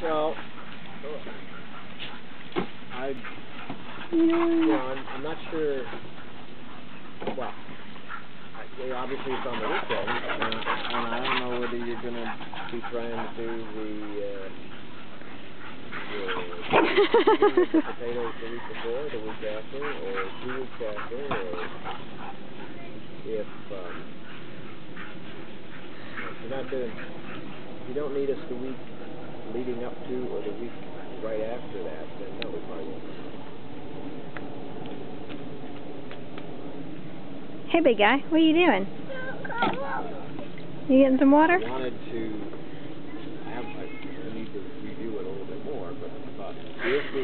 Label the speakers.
Speaker 1: Well, I'm not sure. Well, obviously it's on the weekend, and I don't know whether you're going to be trying to do the potatoes the week before, the week after, or 2 weeks after, or if you're not doing, you don't need us the week leading up to or the week right after that, then no, we probably won't.
Speaker 2: Hey, big guy, what are you doing? You getting some water?
Speaker 1: I wanted to, I need to review it a little bit more, but if we